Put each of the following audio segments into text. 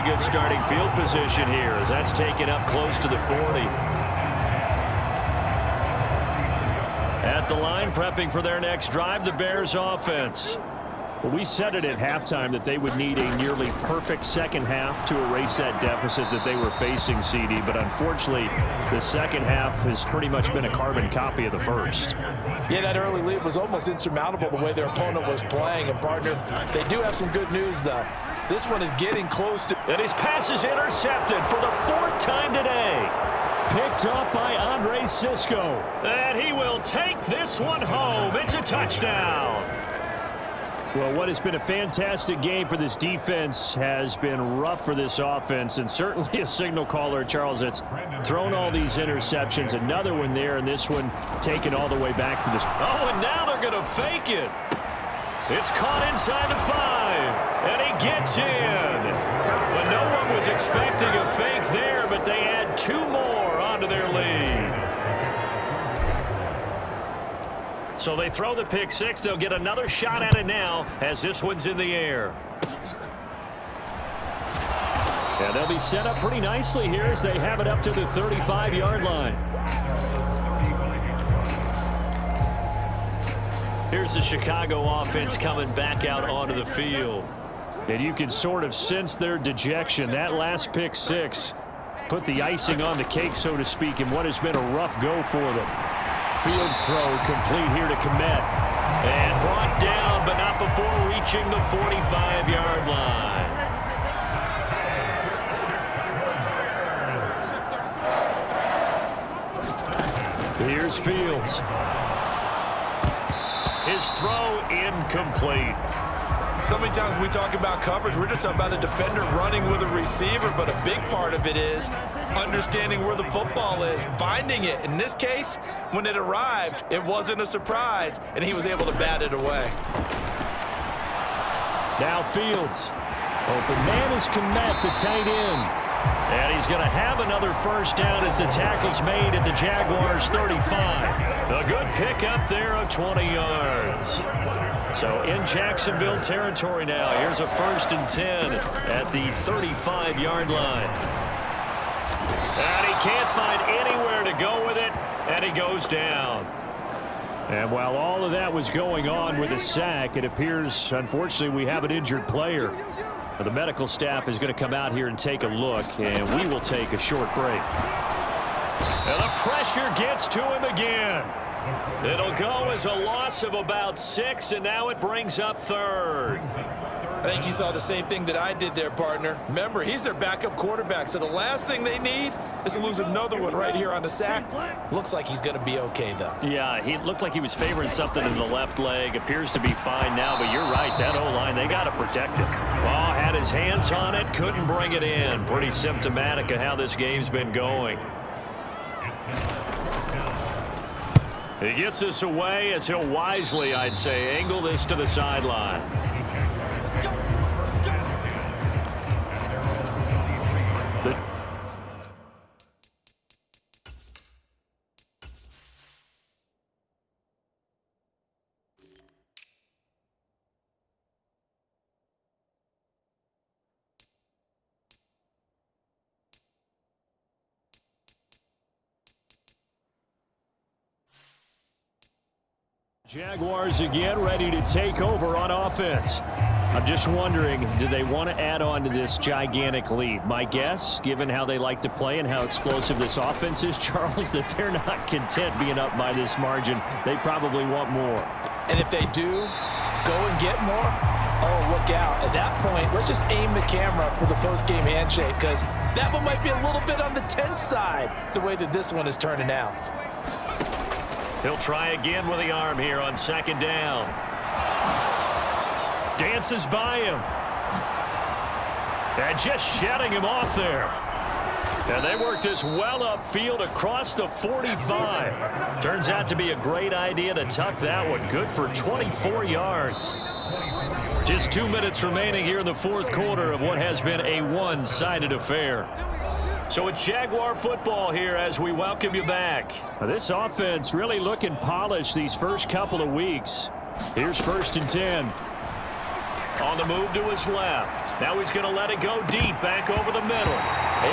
good starting field position here as that's taken up close to the 40. At the line, prepping for their next drive, the Bears offense. Well, we said it at halftime that they would need a nearly perfect second half to erase that deficit that they were facing, CD. But unfortunately, the second half has pretty much been a carbon copy of the first. Yeah, that early lead was almost insurmountable the way their opponent was playing. And, partner, they do have some good news, though. This one is getting close to... And his pass is intercepted for the 4th time today. Picked up by Andre Sisco. And he will take this one home. It's a touchdown. Well, what has been a fantastic game for this defense has been rough for this offense, and certainly a signal caller, Charles, that's thrown all these interceptions. Another one there, and this one taken all the way back for this. Oh, and now they're going to fake it. It's caught inside the 5, and he gets in. But no one was expecting a fake there, but they add 2 more onto their lead. So they throw the pick 6. They'll get another shot at it now as this one's in the air. Yeah, they'll be set up pretty nicely here as they have it up to the 35-yard line. Here's the Chicago offense coming back out onto the field. And you can sort of sense their dejection. That last pick 6 put the icing on the cake, so to speak, in what has been a rough go for them. Fields throw complete here to Kmet. And brought down, but not before reaching the 45-yard line. Here's Fields. His throw incomplete. So many times we talk about coverage, we're just about a defender running with a receiver, but a big part of it is understanding where the football is, finding it. In this case, when it arrived, it wasn't a surprise, and he was able to bat it away. Now Fields. Open man is Kmet, the tight end. And he's going to have another first down as the tackle's made at the Jaguars' 35. A good pickup there of 20 yards. So in Jacksonville territory now. Here's a 1st and 10 at the 35-yard line. And he can't find anywhere to go with it, and he goes down. And while all of that was going on with a sack, it appears, unfortunately, we have an injured player. The medical staff is going to come out here and take a look, and we will take a short break. And the pressure gets to him again. It'll go as a loss of about 6, and now it brings up 3rd. I think you saw the same thing that I did there, partner. Remember, he's their backup quarterback, so the last thing they need is to lose another one right here on the sack. Looks like he's going to be okay, though. Yeah, he looked like he was favoring something in the left leg. Appears to be fine now, but you're right. That O-line, they got to protect him. Ball had his hands on it, couldn't bring it in. Pretty symptomatic of how this game's been going. He gets this away as he'll wisely, I'd say, angle this to the sideline. Jaguars again ready to take over on offense. I'm just wondering, do they want to add on to this gigantic lead? My guess, given how they like to play and how explosive this offense is, Charles, that they're not content being up by this margin. They probably want more. And if they do go and get more, oh, look out. At that point, let's just aim the camera for the post-game handshake, because that one might be a little bit on the tense side, the way that this one is turning out. He'll try again with the arm here on 2nd down. Dances by him. And just shutting him off there. And they worked this well upfield across the 45. Turns out to be a great idea to tuck that one. Good for 24 yards. Just 2 minutes remaining here in the 4th quarter of what has been a one-sided affair. So it's Jaguar football here as we welcome you back. This offense really looking polished these first couple of weeks. Here's 1st and 10. On the move to his left. Now he's going to let it go deep, back over the middle.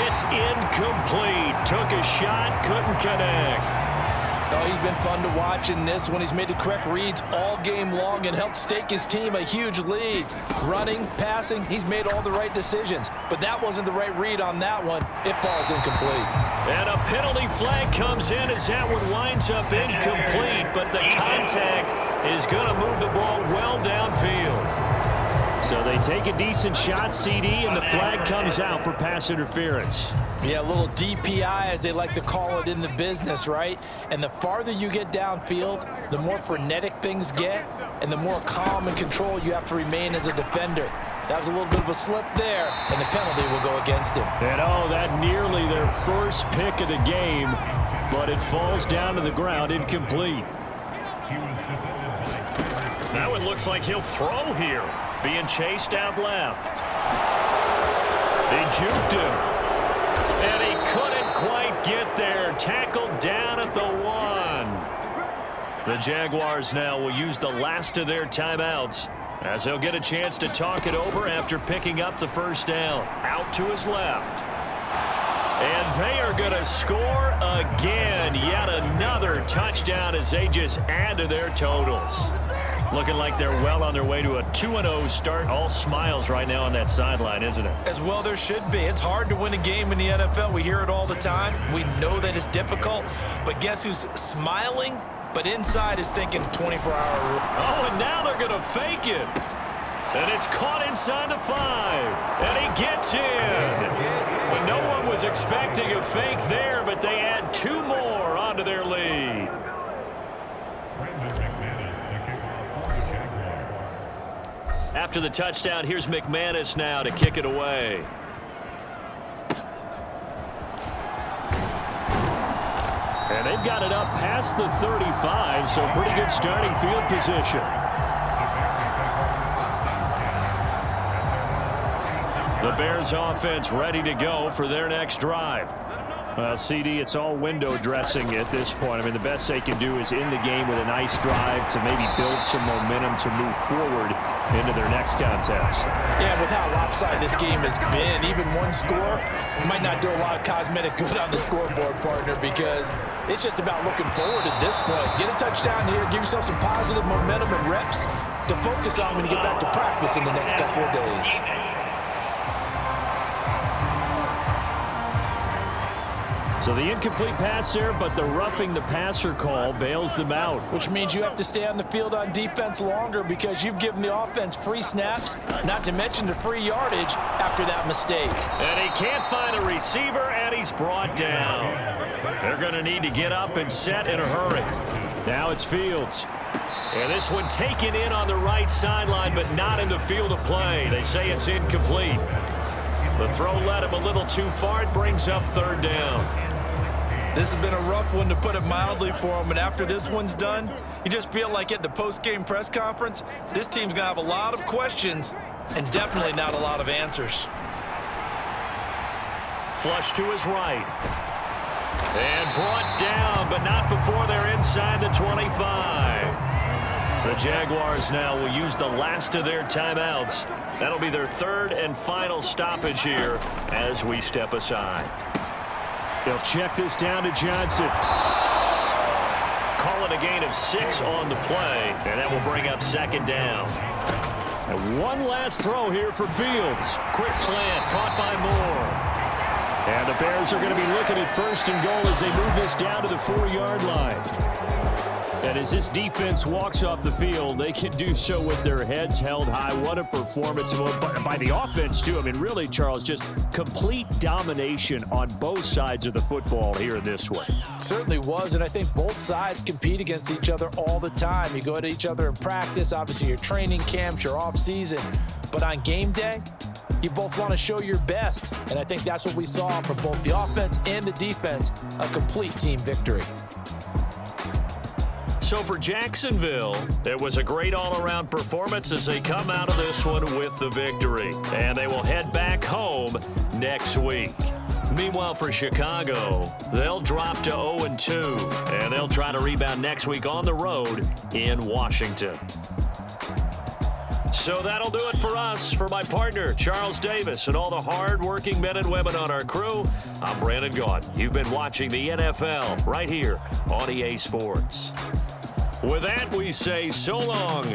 It's incomplete. Took a shot, couldn't connect. Oh, he's been fun to watch in this one. He's made the correct reads all game long and helped stake his team a huge lead. Running, passing, he's made all the right decisions. But that wasn't the right read on that one. It falls incomplete. And a penalty flag comes in as that one winds up incomplete. But the contact is going to move the ball well downfield. So they take a decent shot, CD, and the flag comes out for pass interference. Yeah, a little DPI, as they like to call it in the business, right? And the farther you get downfield, the more frenetic things get, and the more calm and control you have to remain as a defender. That was a little bit of a slip there, and the penalty will go against him. And oh, that nearly their first pick of the game, but it falls down to the ground incomplete. Now it looks like he'll throw here. Being chased out left. They juked him. And he couldn't quite get there. Tackled down at the 1. The Jaguars now will use the last of their timeouts as they'll get a chance to talk it over after picking up the first down. Out to his left. And they are going to score again. Yet another touchdown as they just add to their totals. Looking like they're well on their way to a 2-0 start. All smiles right now on that sideline, isn't it? As well there should be. It's hard to win a game in the NFL. We hear it all the time. We know that it's difficult. But guess who's smiling? But inside is thinking 24-hour rule. Oh, and now they're going to fake it. And it's caught inside the 5. And he gets in. But no one was expecting a fake there, but they add 2 more onto their lead. After the touchdown, here's McManus now to kick it away. And they've got it up past the 35, so pretty good starting field position. The Bears offense ready to go for their next drive. Well, CD, it's all window dressing at this point. I mean, the best they can do is end the game with a nice drive to maybe build some momentum to move forward into their next contest. Yeah, with how lopsided this game has been, even one score might not do a lot of cosmetic good on the scoreboard, partner, because it's just about looking forward at this point. Get a touchdown here, give yourself some positive momentum and reps to focus on when you get back to practice in the next couple of days. So the incomplete pass there, but the roughing the passer call bails them out. Which means you have to stay on the field on defense longer because you've given the offense free snaps, not to mention the free yardage after that mistake. And he can't find a receiver, and he's brought down. They're going to need to get up and set in a hurry. Now it's Fields. And this one taken in on the right sideline, but not in the field of play. They say it's incomplete. The throw led him a little too far. It brings up 3rd down. This has been a rough one, to put it mildly, for him. And after this one's done, you just feel like at the post-game press conference, this team's going to have a lot of questions and definitely not a lot of answers. Flush to his right. And brought down, but not before they're inside the 25. The Jaguars now will use the last of their timeouts. That'll be their 3rd and final stoppage here as we step aside. They'll check this down to Johnson. Call it a gain of 6 on the play, and that will bring up 2nd down. And one last throw here for Fields. Quick slant, caught by Moore. And the Bears are going to be looking at 1st and goal as they move this down to the 4-yard line. And as this defense walks off the field, they can do so with their heads held high. What a performance by the offense, too. I mean, really, Charles, just complete domination on both sides of the football here in this one. Certainly was, and I think both sides compete against each other all the time. You go at each other in practice, obviously your training camps, your off-season. But on game day, you both want to show your best. And I think that's what we saw from both the offense and the defense, a complete team victory. So for Jacksonville, it was a great all-around performance as they come out of this one with the victory. And they will head back home next week. Meanwhile, for Chicago, they'll drop to 0-2, and they'll try to rebound next week on the road in Washington. So that'll do it for us. For my partner, Charles Davis, and all the hard-working men and women on our crew, I'm Brandon Gaudin. You've been watching the NFL right here on EA Sports. With that, we say so long.